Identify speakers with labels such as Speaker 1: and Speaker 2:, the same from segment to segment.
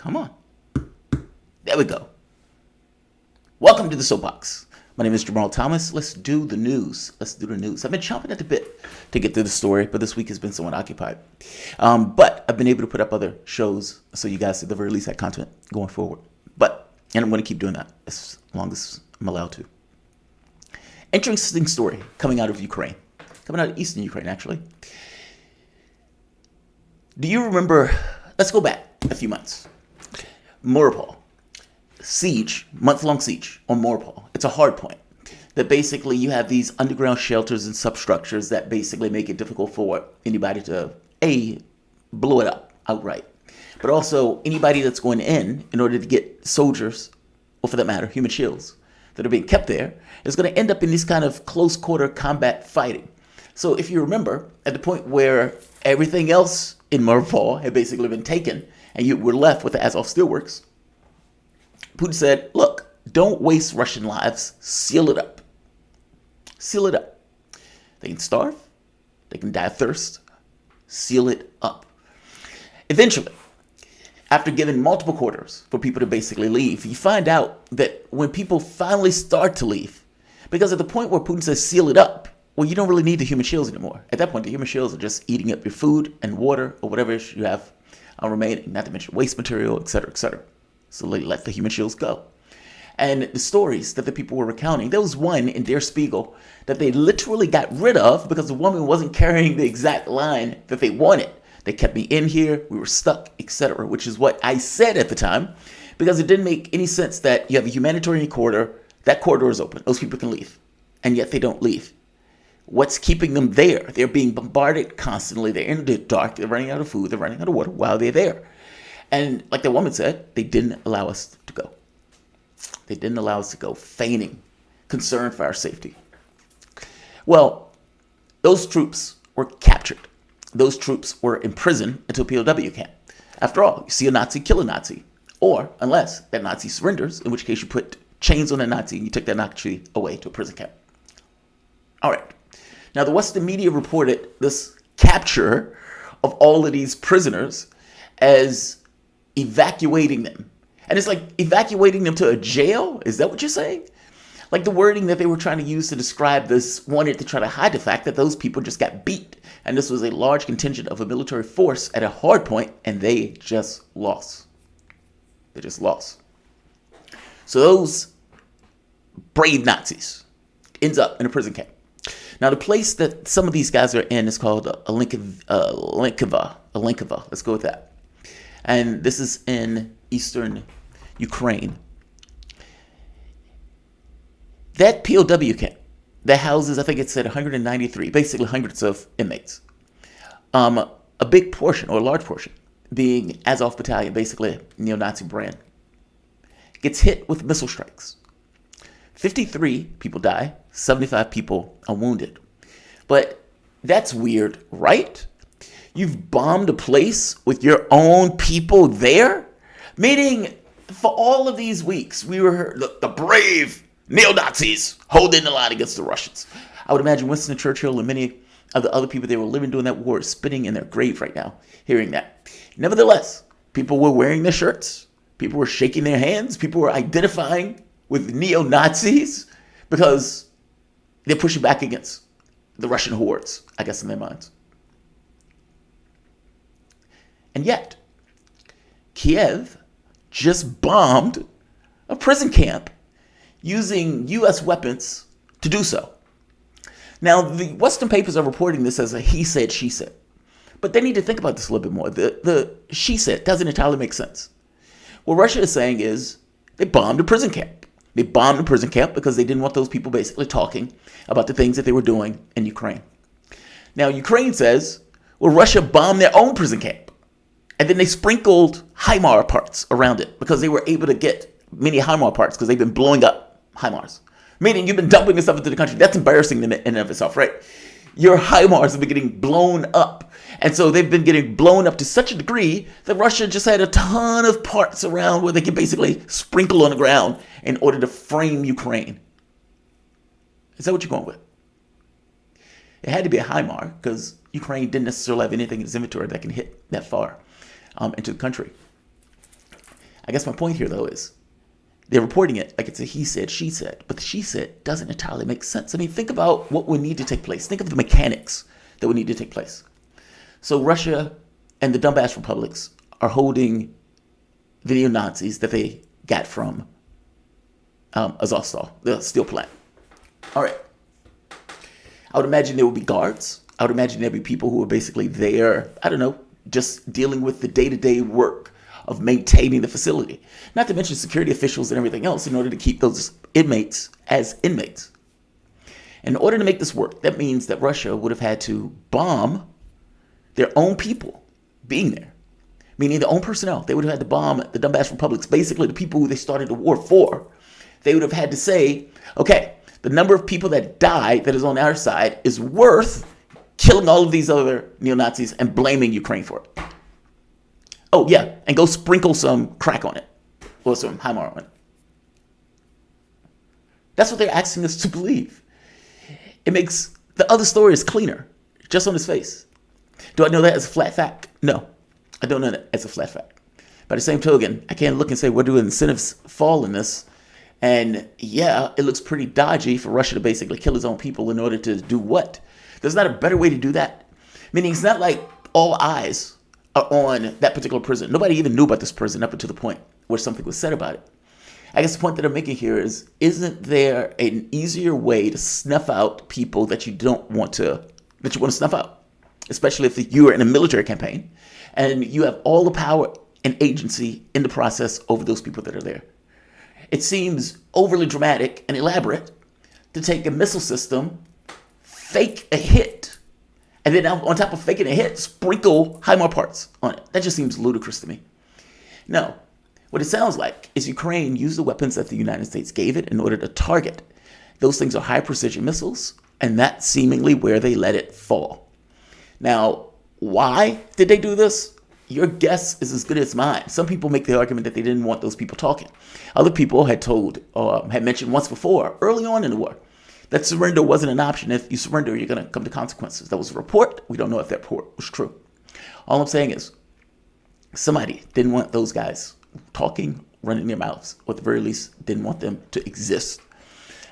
Speaker 1: Come on. There we go. Welcome to the Soapbox. My name is Jamarl Thomas. Let's do the news. I've been chomping at the bit to get through the story, but this week has been somewhat occupied. But I've been able to put up other shows so you guys at the very least have content going forward. And I'm going to keep doing that as long as I'm allowed to. Interesting story coming out of Ukraine. Coming out of eastern Ukraine, actually. Do you remember, let's go back a few months. Mariupol. Month-long siege on Mariupol. It's a hard point. That basically you have these underground shelters and substructures that basically make it difficult for anybody to, blow it up outright. But also anybody that's going in order to get soldiers, or for that matter, human shields, that are being kept there, is going to end up in this kind of close-quarter combat fighting. So if you remember, at the point where everything else in Mariupol had basically been taken, and you were left with the Azov Steelworks, Putin said, look, don't waste Russian lives. Seal it up. Seal it up. They can starve. They can die of thirst. Seal it up. Eventually, after giving multiple quarters for people to basically leave, you find out that when people finally start to leave, because at the point where Putin says seal it up, well, you don't really need the human shields anymore. At that point, the human shields are just eating up your food and water or whatever you have remaining, not to mention waste material, et cetera, et cetera. So they let the human shields go. And the stories that the people were recounting, there was one in Der Spiegel that they literally got rid of because the woman wasn't carrying the exact line that they wanted. They kept me in here, we were stuck, etc., which is what I said at the time, because it didn't make any sense that you have a humanitarian corridor, that corridor is open, those people can leave, and yet they don't leave. What's keeping them there? They're being bombarded constantly, they're in the dark, they're running out of food, they're running out of water while they're there. And like the woman said, they didn't allow us to go. They didn't allow us to go, feigning concern for our safety. Well, those troops were captured. Those troops were imprisoned until POW camp. After all, you see a Nazi, kill a Nazi. Or, unless that Nazi surrenders, in which case you put chains on a Nazi and you took that Nazi away to a prison camp. All right. Now, the Western media reported this capture of all of these prisoners as evacuating them. And it's like evacuating them to a jail? Is that what you're saying? Like the wording that they were trying to use to describe this wanted to try to hide the fact that those people just got beat. And this was a large contingent of a military force at a hard point, and they just lost. They just lost. So those brave Nazis ends up in a prison camp. Now, the place that some of these guys are in is called Alenkova. Let's go with that. And this is in eastern Ukraine. That POW camp that houses, I think it said 193, basically hundreds of inmates. A big portion, or a large portion, being Azov Battalion, basically a neo-Nazi brand, gets hit with missile strikes. 53 people die, 75 people are wounded. But that's weird, right? You've bombed a place with your own people there? Meaning, for all of these weeks, we were the brave neo-Nazis holding the line against the Russians. I would imagine Winston Churchill and many of the other people that were living during that war spitting in their grave right now, hearing that. Nevertheless, people were wearing their shirts. People were shaking their hands. People were identifying with neo-Nazis because they're pushing back against the Russian hordes, I guess, in their minds. And yet, Kiev just bombed a prison camp using U.S. weapons to do so. Now, the Western papers are reporting this as a he said, she said. But they need to think about this a little bit more. The she said doesn't entirely make sense. What Russia is saying is they bombed a prison camp. They bombed a prison camp because they didn't want those people basically talking about the things that they were doing in Ukraine. Now, Ukraine says, well, Russia bombed their own prison camp. And then they sprinkled HIMARS parts around it because they were able to get many HIMARS parts because they've been blowing up HIMARS. Meaning you've been dumping this stuff into the country. That's embarrassing in and of itself, right? Your HIMARS have been getting blown up. And so they've been getting blown up to such a degree that Russia just had a ton of parts around where they can basically sprinkle on the ground in order to frame Ukraine. Is that what you're going with? It had to be a HIMARS because Ukraine didn't necessarily have anything in its inventory that can hit that far into the country. I guess my point here, though, is they're reporting it like it's a he said, she said. But the she said doesn't entirely make sense. I mean, think about what would need to take place. Think of the mechanics that would need to take place. So Russia and the Donbass republics are holding the neo-Nazis that they got from Azovstal, the steel plant. All right. I would imagine there would be guards. I would imagine there'd be people who are basically there, I don't know, just dealing with the day-to-day work of maintaining the facility. Not to mention security officials and everything else in order to keep those inmates as inmates. In order to make this work, that means that Russia would have had to bomb their own people being there, meaning their own personnel. They would have had to bomb the Donbass republics, basically the people who they started the war for. They would have had to say, okay, the number of people that die that is on our side is worth killing all of these other neo-Nazis and blaming Ukraine for it. Oh, yeah, and go sprinkle some crack on it or some HIMAR on it. That's what they're asking us to believe. It makes the other story is cleaner, just on its face. Do I know that as a flat fact? No, I don't know that as a flat fact. By the same token, I can't look and say, where do incentives fall in this? And yeah, it looks pretty dodgy for Russia to basically kill its own people in order to do what? There's not a better way to do that. Meaning it's not like all eyes are on that particular prison. Nobody even knew about this prison up until the point where something was said about it. I guess the point that I'm making here is, isn't there an easier way to snuff out people that you want to snuff out? Especially if you are in a military campaign and you have all the power and agency in the process over those people that are there. It seems overly dramatic and elaborate to take a missile system, fake a hit, and then on top of faking a hit, sprinkle HIMAR parts on it. That just seems ludicrous to me. No, what it sounds like is Ukraine used the weapons that the United States gave it in order to target. Those things are high precision missiles, and that's seemingly where they let it fall. Now, why did they do this? Your guess is as good as mine. Some people make the argument that they didn't want those people talking. Other people had mentioned once before, early on in the war, that surrender wasn't an option. If you surrender, you're going to come to consequences. That was a report. We don't know if that report was true. All I'm saying is somebody didn't want those guys talking, running their mouths, or at the very least didn't want them to exist.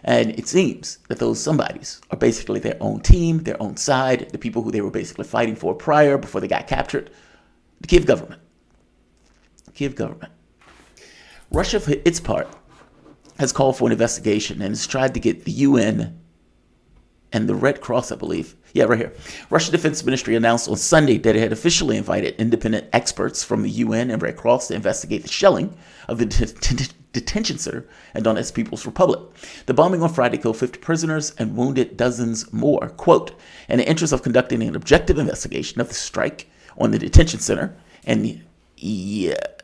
Speaker 1: And it seems that those somebodies are basically their own team, their own side, the people who they were basically fighting for before they got captured. The Kiev government. Russia, for its part, has called for an investigation and has tried to get the UN and the Red Cross, I believe. Yeah, right here. Russian Defense Ministry announced on Sunday that it had officially invited independent experts from the UN and Red Cross to investigate the shelling of the detention center in Donetsk People's Republic. The bombing on Friday killed 50 prisoners and wounded dozens more. Quote, in the interest of conducting an objective investigation of the strike on the detention center and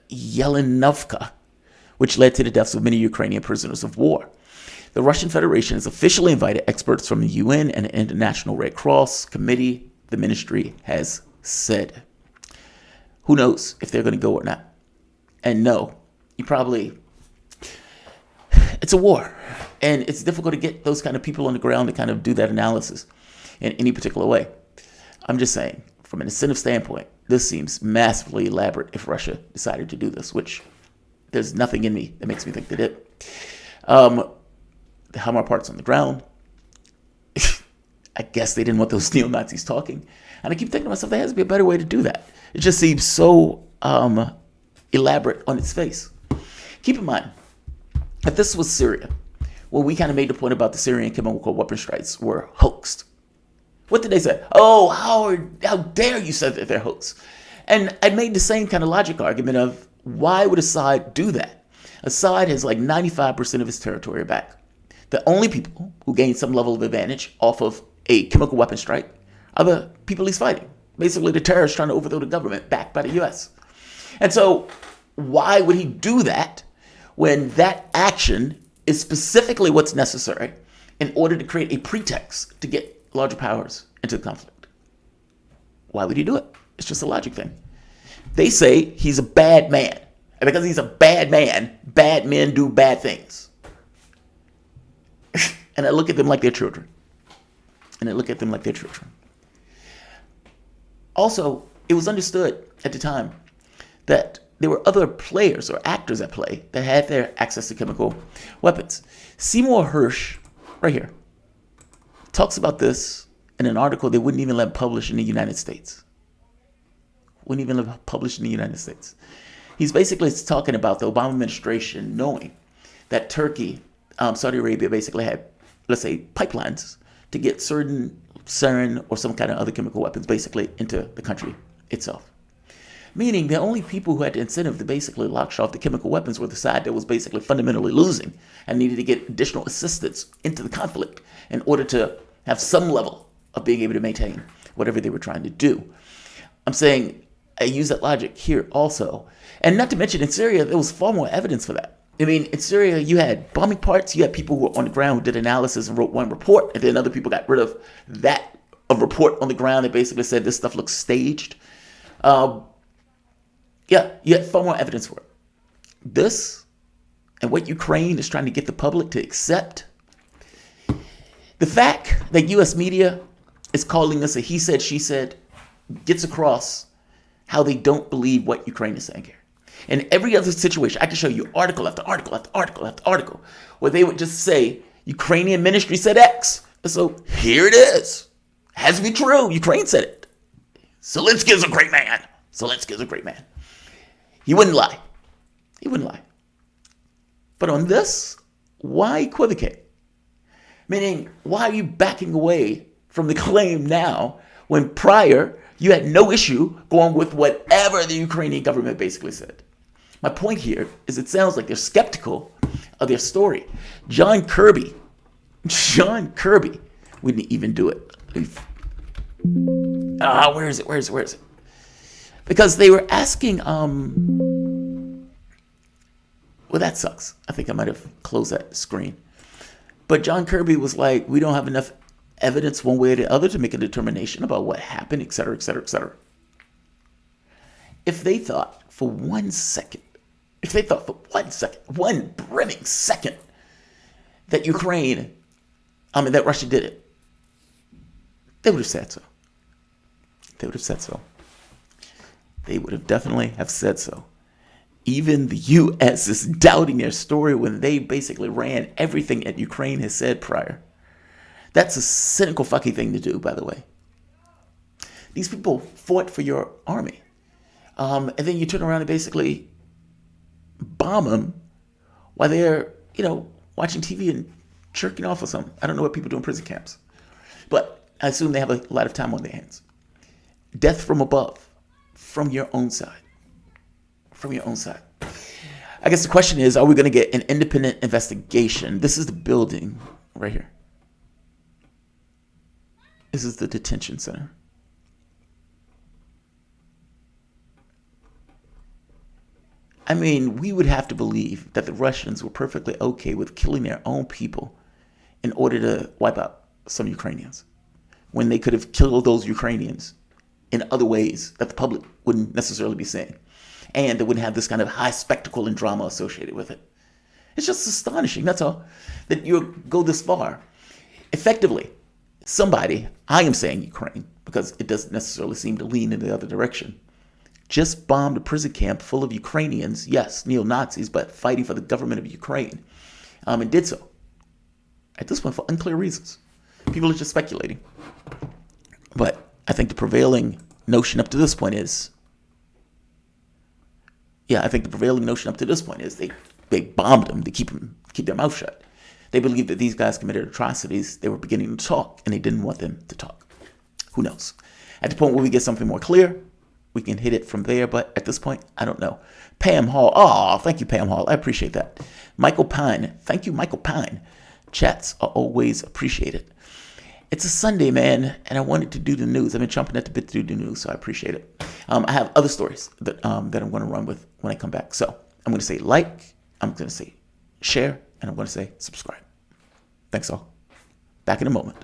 Speaker 1: Yelenovka, which led to the deaths of many Ukrainian prisoners of war. The Russian Federation has officially invited experts from the UN and the International Red Cross Committee, the ministry has said. Who knows if they're going to go or not? And no, it's a war. And it's difficult to get those kind of people on the ground to kind of do that analysis in any particular way. I'm just saying, from an incentive standpoint, this seems massively elaborate if Russia decided to do this, which there's nothing in me that makes me think they did. The HIMAR parts on the ground. I guess they didn't want those neo-Nazis talking. And I keep thinking to myself, there has to be a better way to do that. It just seems so elaborate on its face. Keep in mind, if this was Syria, well, we kind of made the point about the Syrian chemical weapon strikes were hoaxed. What did they say? Oh, how dare you say that they're hoax? And I made the same kind of logic argument of, why would Assad do that? Assad has like 95% of his territory back. The only people who gain some level of advantage off of a chemical weapon strike are the people he's fighting. Basically, the terrorists trying to overthrow the government backed by the U.S. And so why would he do that when that action is specifically what's necessary in order to create a pretext to get larger powers into the conflict? Why would he do it? It's just a logic thing. They say he's a bad man. And because he's a bad man, bad men do bad things. And I look at them like they're children. Also, it was understood at the time that there were other players or actors at play that had their access to chemical weapons. Seymour Hersh, right here, talks about this in an article they wouldn't even let publish in the United States. Wouldn't even let publish in the United States. He's basically talking about the Obama administration knowing that Turkey, Saudi Arabia basically had, let's say, pipelines to get certain sarin or some kind of other chemical weapons basically into the country itself. Meaning the only people who had the incentive to basically lock off the chemical weapons were the side that was basically fundamentally losing and needed to get additional assistance into the conflict in order to have some level of being able to maintain whatever they were trying to do. I'm saying I use that logic here also. And not to mention in Syria, there was far more evidence for that. I mean, in Syria, you had bombing parts, you had people who were on the ground who did analysis and wrote one report, and then other people got rid of that report on the ground that basically said this stuff looks staged. Yeah, you had far more evidence for it. This, and what Ukraine is trying to get the public to accept, the fact that U.S. media is calling this a he said, she said, gets across how they don't believe what Ukraine is saying here. In every other situation, I can show you article after article after article after article where they would just say, Ukrainian ministry said X. So here it is. Has to be true. Ukraine said it. Zelensky is a great man. Zelensky is a great man. He wouldn't lie. He wouldn't lie. But on this, why equivocate? Meaning, why are you backing away from the claim now when prior you had no issue going with whatever the Ukrainian government basically said? My point here is it sounds like they're skeptical of their story. John Kirby wouldn't even do it. Where is it? Because they were asking, well, that sucks. I think I might have closed that screen. But John Kirby was like, we don't have enough evidence one way or the other to make a determination about what happened, et cetera, et cetera, et cetera. If they thought for 1 second, one brimming second, that that Russia did it, they would have said so. They would have definitely have said so. Even the U.S. is doubting their story when they basically ran everything that Ukraine has said prior. That's a cynical fucking thing to do, by the way. These people fought for your army. And then you turn around and basically bomb them while they're, watching TV and jerking off or something. I don't know what people do in prison camps. But I assume they have a lot of time on their hands. Death from above. From your own side. I guess the question is, are we going to get an independent investigation? This is the building right here. This is the detention center. I mean, we would have to believe that the Russians were perfectly okay with killing their own people in order to wipe out some Ukrainians, when they could have killed those Ukrainians in other ways that the public wouldn't necessarily be seeing, and they wouldn't have this kind of high spectacle and drama associated with it. It's just astonishing, that's all, that you go this far. Effectively, somebody, I am saying Ukraine, because it doesn't necessarily seem to lean in the other direction, just bombed a prison camp full of Ukrainians, yes, neo-Nazis, but fighting for the government of Ukraine, and did so, at this point, for unclear reasons. People are just speculating. But I think the prevailing notion up to this point is, they bombed them to keep their mouth shut. They believed that these guys committed atrocities. They were beginning to talk, and they didn't want them to talk. Who knows? At the point where we get something more clear, we can hit it from there, but at this point, I don't know. Pam Hall. Thank you, Pam Hall. I appreciate that. Michael Pine. Thank you, Michael Pine. Chats are always appreciated. It's a Sunday, man, and I wanted to do the news. I've been chomping at the bit to do the news, so I appreciate it. I have other stories that I'm going to run with when I come back. So I'm going to say like, I'm going to say share, and I'm going to say subscribe. Thanks all. Back in a moment.